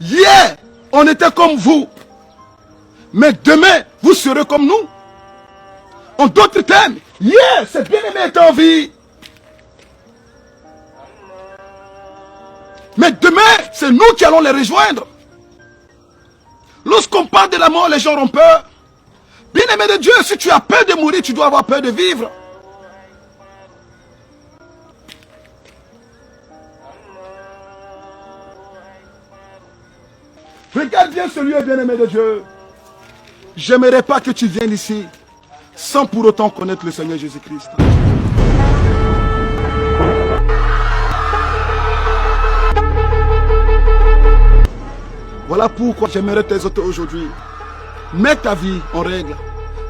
Hier, on était comme vous. Mais demain, vous serez comme nous. En d'autres termes, hier, ces bien-aimés étaient en vie. Mais demain, c'est nous qui allons les rejoindre. Lorsqu'on parle de la mort, les gens ont peur. Bien-aimé de Dieu, si tu as peur de mourir, tu dois avoir peur de vivre. Regarde bien ce lieu, bien-aimé de Dieu. J'aimerais pas que tu viennes ici sans pour autant connaître le Seigneur Jésus-Christ. Voilà pourquoi j'aimerais t'exhorter aujourd'hui. Mets ta vie en règle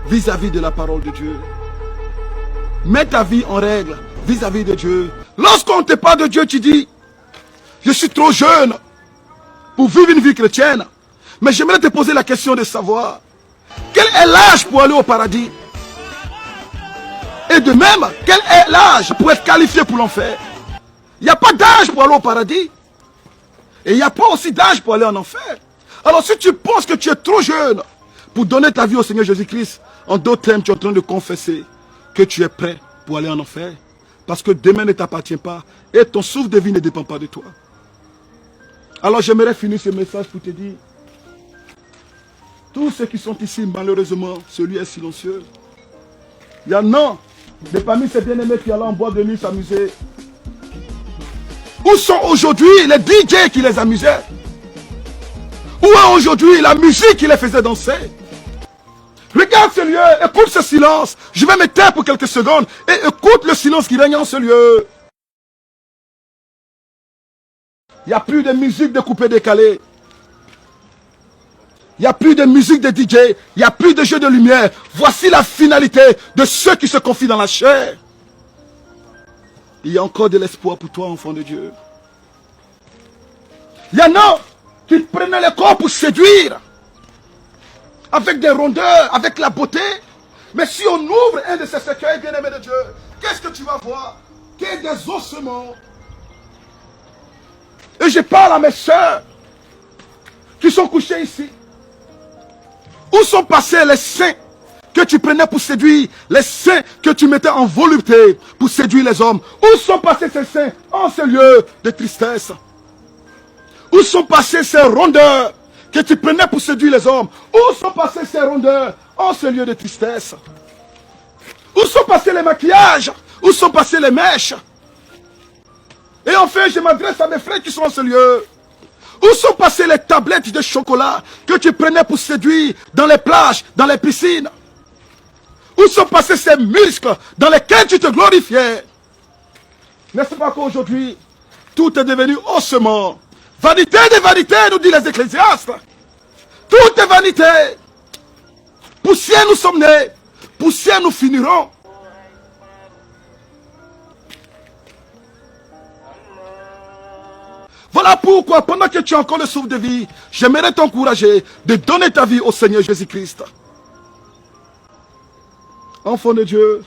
vis-à-vis de la parole de Dieu. Mets ta vie en règle vis-à-vis de Dieu. Lorsqu'on te parle de Dieu, tu dis, je suis trop jeune pour vivre une vie chrétienne. Mais j'aimerais te poser la question de savoir, quel est l'âge pour aller au paradis? Et de même, quel est l'âge pour être qualifié pour l'enfer? Il n'y a pas d'âge pour aller au paradis. Et il n'y a pas aussi d'âge pour aller en enfer. Alors si tu penses que tu es trop jeune pour donner ta vie au Seigneur Jésus-Christ, en d'autres termes, tu es en train de confesser que tu es prêt pour aller en enfer. Parce que demain ne t'appartient pas et ton souffle de vie ne dépend pas de toi. Alors j'aimerais finir ce message pour te dire, tous ceux qui sont ici, malheureusement, celui est silencieux. Il y en a de parmi ces bien-aimés qui allaient en boîte de nuit s'amuser. Où sont aujourd'hui les DJ qui les amusaient? Où est aujourd'hui la musique qui les faisait danser? Regarde ce lieu, écoute ce silence. Je vais me taire pour quelques secondes et écoute le silence qui règne en ce lieu. Il n'y a plus de musique de coupé-décalé. Il n'y a plus de musique de DJ. Il n'y a plus de jeu de lumière. Voici la finalité de ceux qui se confient dans la chair. Il y a encore de l'espoir pour toi, enfant de Dieu. Il y en a qui prenaient le corps pour séduire. Avec des rondeurs, avec la beauté. Mais si on ouvre un de ces cercueils, bien-aimé de Dieu, qu'est-ce que tu vas voir? Qu'il y a des ossements. Et je parle à mes soeurs qui sont couchées ici. Où sont passés les saints que tu prenais pour séduire, les saints que tu mettais en volupté pour séduire les hommes? Où sont passés ces saints en ce lieu de tristesse? Où sont passés ces rondeurs que tu prenais pour séduire les hommes? Où sont passés ces rondeurs en ce lieu de tristesse? Où sont passés les maquillages? Où sont passés les mèches? Et enfin, je m'adresse à mes frères qui sont en ce lieu. Où sont passées les tablettes de chocolat que tu prenais pour séduire dans les plages, dans les piscines? Où sont passés ces muscles dans lesquels tu te glorifiais? N'est-ce pas qu'aujourd'hui, tout est devenu ossement? Vanité des vanités, nous disent les ecclésiastes. Tout est vanité. Poussière nous sommes nés, poussière nous finirons. Voilà pourquoi, pendant que tu as encore le souffle de vie, j'aimerais t'encourager de donner ta vie au Seigneur Jésus-Christ. Enfant de Dieu,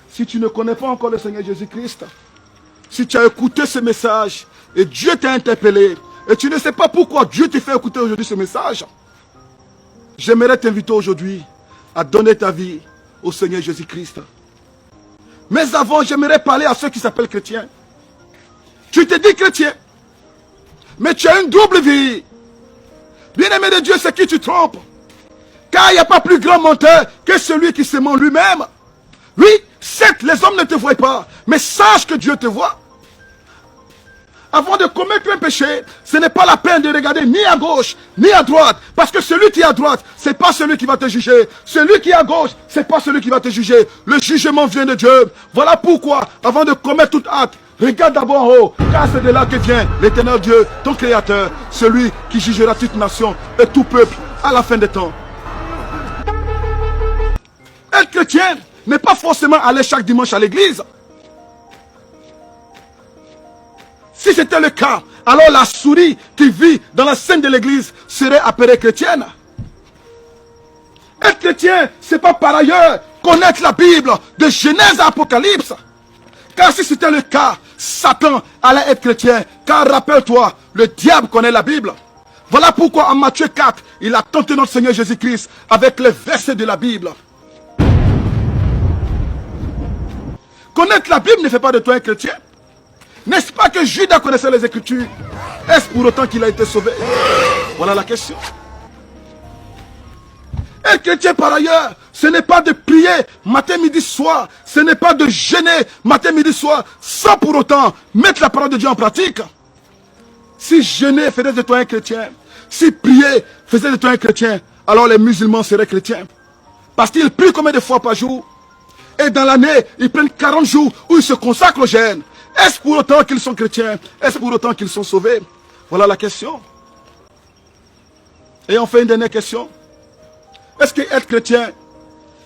si tu ne connais pas encore le Seigneur Jésus-Christ, si tu as écouté ce message et Dieu t'a interpellé, et tu ne sais pas pourquoi Dieu te fait écouter aujourd'hui ce message, j'aimerais t'inviter aujourd'hui à donner ta vie au Seigneur Jésus-Christ. Mais avant, j'aimerais parler à ceux qui s'appellent chrétiens. Tu te dis chrétien, mais tu as une double vie. Bien-aimé de Dieu, c'est qui tu trompes. Car il n'y a pas plus grand menteur que celui qui se ment lui-même. Oui, certes, les hommes ne te voient pas, mais sache que Dieu te voit. Avant de commettre un péché, ce n'est pas la peine de regarder ni à gauche, ni à droite. Parce que celui qui est à droite, ce n'est pas celui qui va te juger. Celui qui est à gauche, ce n'est pas celui qui va te juger. Le jugement vient de Dieu. Voilà pourquoi, avant de commettre toute acte, regarde d'abord en haut, car c'est de là que vient l'éternel Dieu, ton créateur, celui qui jugera toute nation et tout peuple à la fin des temps. Être chrétien n'est pas forcément aller chaque dimanche à l'église. Si c'était le cas, alors la souris qui vit dans la scène de l'église serait appelée chrétienne. Être chrétien, c'est pas par ailleurs connaître la Bible de Genèse à Apocalypse. Car si c'était le cas, Satan allait être chrétien. Car rappelle-toi, le diable connaît la Bible. Voilà pourquoi en Matthieu 4, il a tenté notre Seigneur Jésus-Christ avec les versets de la Bible. Connaître la Bible ne fait pas de toi un chrétien. N'est-ce pas que Judas connaissait les Écritures? Est-ce pour autant qu'il a été sauvé? Voilà la question. Un chrétien par ailleurs, ce n'est pas de prier matin, midi, soir. Ce n'est pas de jeûner matin, midi, soir, sans pour autant mettre la parole de Dieu en pratique. Si jeûner faisait de toi un chrétien, si prier faisait de toi un chrétien, alors les musulmans seraient chrétiens. Parce qu'ils prient combien de fois par jour? Et dans l'année, ils prennent 40 jours où ils se consacrent au jeûne. Est-ce pour autant qu'ils sont chrétiens? Est-ce pour autant qu'ils sont sauvés? Voilà la question. Et on fait une dernière question. Est-ce qu'être chrétien,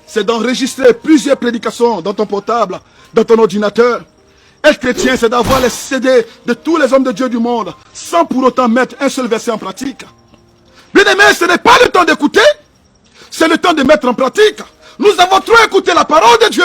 c'est d'enregistrer plusieurs prédications dans ton portable, dans ton ordinateur? Être chrétien, c'est d'avoir les CD de tous les hommes de Dieu du monde, sans pour autant mettre un seul verset en pratique. Bien aimé, ce n'est pas le temps d'écouter, c'est le temps de mettre en pratique. Nous avons trop écouté la parole de Dieu.